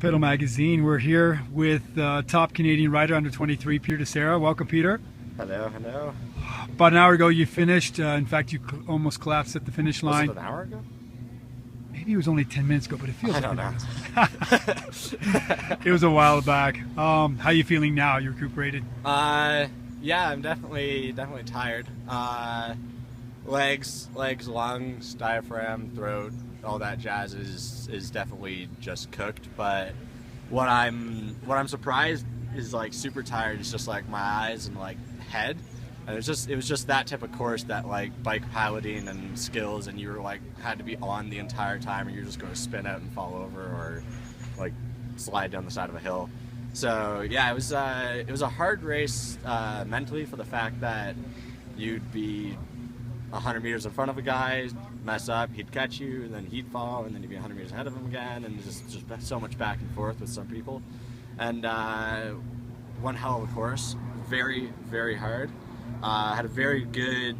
Pedal Magazine. We're here with top Canadian rider under 23, Peter Disera. Welcome, Peter. Hello, hello. About an hour ago you finished. In fact, you almost collapsed at the finish line. Was it an hour ago? Maybe it was only 10 minutes ago, but it feels like I don't know. It was a while back. How are you feeling now? You recuperated? Yeah, I'm definitely tired. Legs, lungs, diaphragm, throat, all that jazz is definitely just cooked. But what I'm surprised is like super tired. It's just like my eyes and like head. And it was just that type of course that like bike piloting and skills, and you were like had to be on the entire time, and you're just going to spin out and fall over or like slide down the side of a hill. So yeah, it was a hard race mentally, for the fact that you'd be 100 meters in front of a guy, mess up, he'd catch you, and then he'd fall, and then you'd be 100 meters ahead of him again, and just so much back and forth with some people. And one hell of a course, very, very hard. Had a very good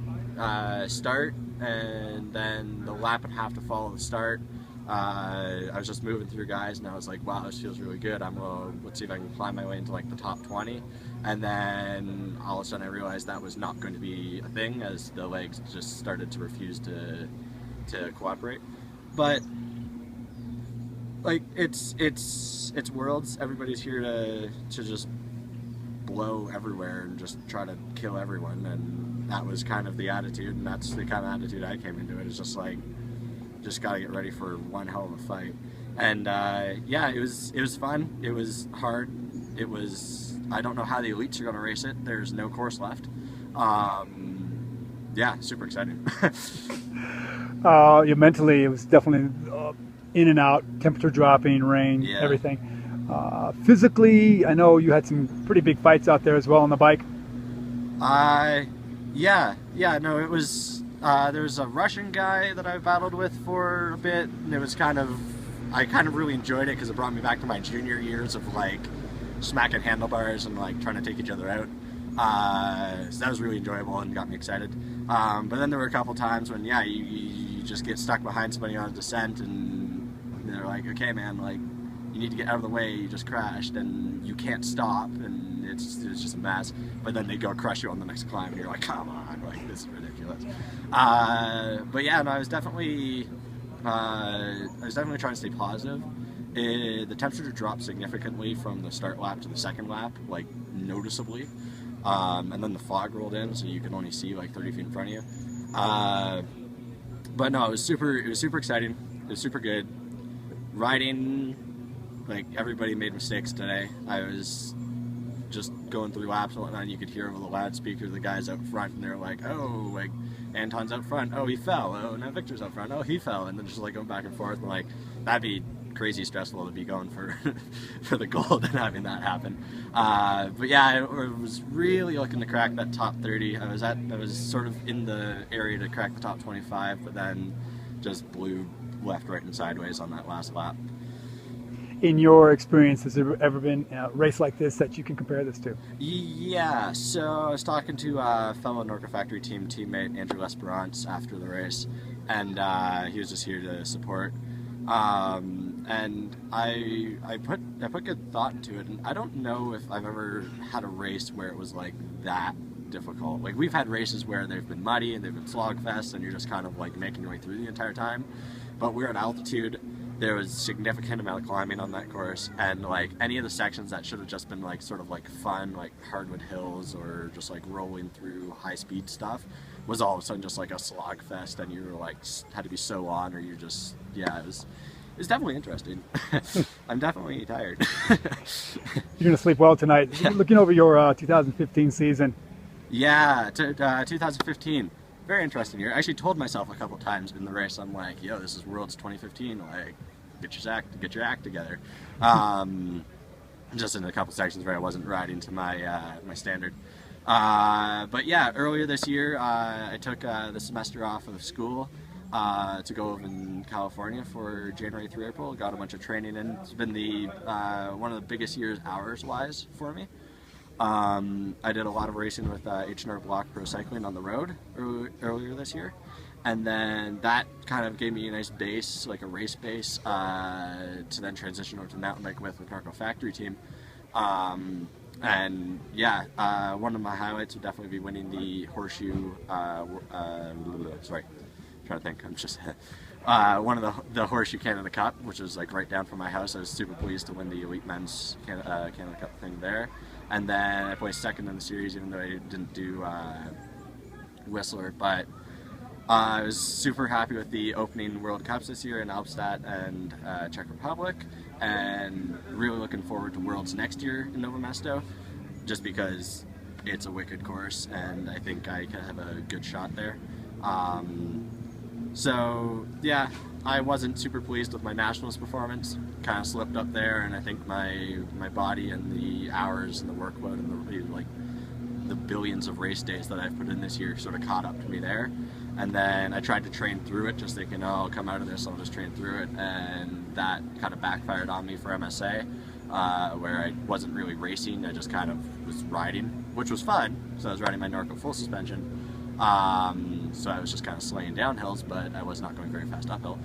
start, and then the lap and a half to follow the start, I was just moving through guys, and I was like, wow, this feels really good. Let's see if I can climb my way into like the top 20. And then all of a sudden I realized that was not going to be a thing, as the legs just started to refuse to cooperate. But like it's Worlds. Everybody's here to just blow everywhere and just try to kill everyone, and that was kind of the attitude, and that's the kind of attitude I came into it. It's just like, just gotta get ready for one hell of a fight. And yeah, it was fun. It was hard. It was, I don't know how the elites are gonna race it. There's no course left. Yeah, super exciting. Yeah, mentally it was definitely in and out, temperature dropping, rain, Yeah. everything. Physically, I know you had some pretty big fights out there as well on the bike. Yeah, no, it was, there was a Russian guy that I battled with for a bit, and it was I kind of really enjoyed it, because it brought me back to my junior years of like smacking handlebars and like trying to take each other out. So that was really enjoyable and got me excited. But then there were a couple times when, yeah, you just get stuck behind somebody on a descent, and they're like, okay man, like, you need to get out of the way, you just crashed, and you can't stop, and it's just a mess. But then they go crush you on the next climb, and you're like, come on, like, this is ridiculous. But yeah, no, I was definitely trying to stay positive. The temperature dropped significantly from the start lap to the second lap, like noticeably. And then the fog rolled in, so you could only see like 30 feet in front of you. But no, it was super exciting. It was super good. Riding, like, everybody made mistakes today. I was just going through laps and whatnot, and you could hear over the loudspeaker the guys out front, and they're like, oh, like, Anton's out front, oh, he fell, oh, now Victor's out front, oh, he fell, and then just like going back and forth, and like, that'd be crazy stressful to be going for for the gold and having that happen. But yeah, I was really looking to crack that top 30. I was sort of in the area to crack the top 25, but then just blew left, right, and sideways on that last lap. In your experience, has there ever been a race like this that you can compare this to? Yeah, so I was talking to a fellow Norca Factory team teammate, Andrew L'Esperance, after the race, and he was just here to support. And I put good thought into it, and I don't know if I've ever had a race where it was like that difficult. Like, we've had races where they've been muddy and they've been slogfest, and you're just kind of like making your way through the entire time. But we're at altitude. There was a significant amount of climbing on that course, and like any of the sections that should have just been like sort of like fun, like hardwood hills or just like rolling through high speed stuff, was all of a sudden just like a slog fest, and you were like had to be so on, or you just, yeah, it was definitely interesting. I'm definitely tired. You're gonna sleep well tonight. Yeah. Looking over your 2015 season. Yeah, 2015. Very interesting year. I actually told myself a couple times in the race, I'm like, yo, this is Worlds 2015, like, get your act together. Just in a couple sections where I wasn't riding to my my standard. But yeah, earlier this year, I took the semester off of school to go live in California for January through April. Got a bunch of training in. It's been the one of the biggest years hours-wise for me. I did a lot of racing with H&R Block Pro Cycling on the road earlier this year, And then that kind of gave me a nice base, like a race base, to then transition over to mountain bike with Narco Factory team. And yeah, one of my highlights would definitely be winning the Horseshoe, sorry, I'm trying to think, I'm just, one of the Horseshoe Canada Cup, which was like right down from my house. I was super pleased to win the Elite Men's Canada Cup thing there. And then I placed second in the series, even though I didn't do Whistler, but I was super happy with the opening World Cups this year in Albstadt and Czech Republic, and really looking forward to Worlds next year in Novo Mesto, just because it's a wicked course and I think I could have a good shot there. So yeah, I wasn't super pleased with my nationals performance, kind of slipped up there, and I think my body and the hours and the workload and the billions of race days that I've put in this year sort of caught up to me there. And then I tried to train through it, just thinking, oh, I'll come out of this, I'll just train through it, and that kind of backfired on me for MSA, where I wasn't really racing, I just kind of was riding, which was fun. So I was riding my Norco full suspension, so I was just kind of slaying downhills, but I was not going very fast uphill.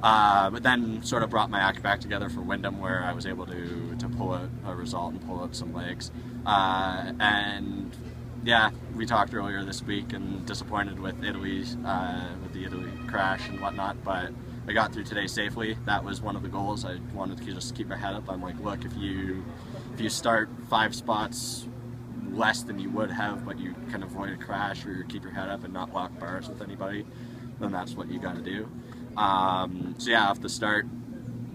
But then sort of brought my act back together for Wyndham, where I was able to pull out a result and pull out some legs. And yeah, we talked earlier this week and disappointed with Italy, with the Italy crash and whatnot, but I got through today safely. That was one of the goals. I wanted to just keep my head up. I'm like, look, if you start 5 spots less than you would have, but you can avoid a crash or keep your head up and not lock bars with anybody, then that's what you got to do. So yeah, off the start,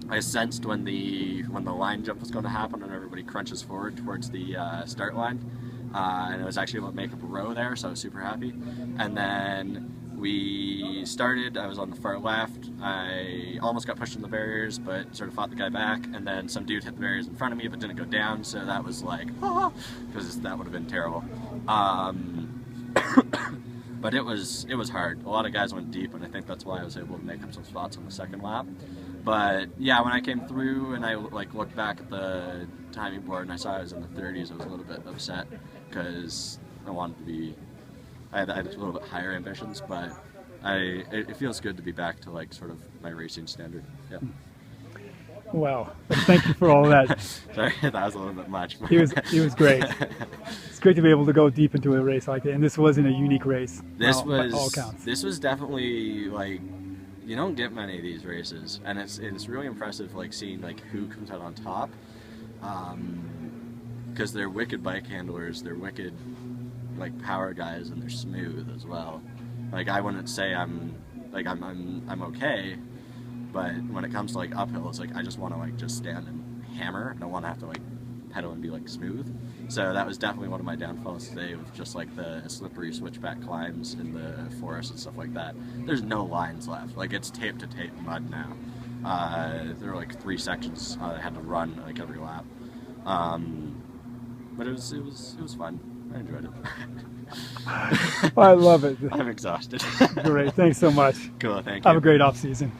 I sensed when the line jump was going to happen and everybody crunches forward towards the start line. And I was actually able to make up a row there, so I was super happy. And then we started, I was on the far left, I almost got pushed in the barriers, but sort of fought the guy back, and then some dude hit the barriers in front of me but didn't go down, so that was like, because that would have been terrible. But it was hard. A lot of guys went deep, and I think that's why I was able to make up some spots on the second lap. But yeah, when I came through and I looked back at the timing board and I saw I was in the 30s, I was a little bit upset because I wanted to be, I had a little bit higher ambitions, but it feels good to be back to sort of my racing standard. Yeah. Wow, thank you for all that. Sorry, that was a little bit much. He was great. It's great to be able to go deep into a race like that, and this wasn't a unique race. This by all counts. This was definitely you don't get many of these races, and it's really impressive seeing who comes out on top, because they're wicked bike handlers, they're wicked power guys, and they're smooth as well. I wouldn't say I'm okay. But when it comes to uphill, it's I just want to just stand and hammer. I don't want to have to pedal and be smooth. So that was definitely one of my downfalls today, with just the slippery switchback climbs in the forest and stuff like that. There's no lines left. It's tape to tape mud now. There were 3 sections I had to run every lap. But it was fun. I enjoyed it. I love it. I'm exhausted. Great. Thanks so much. Cool. Thank you. Have a great off season.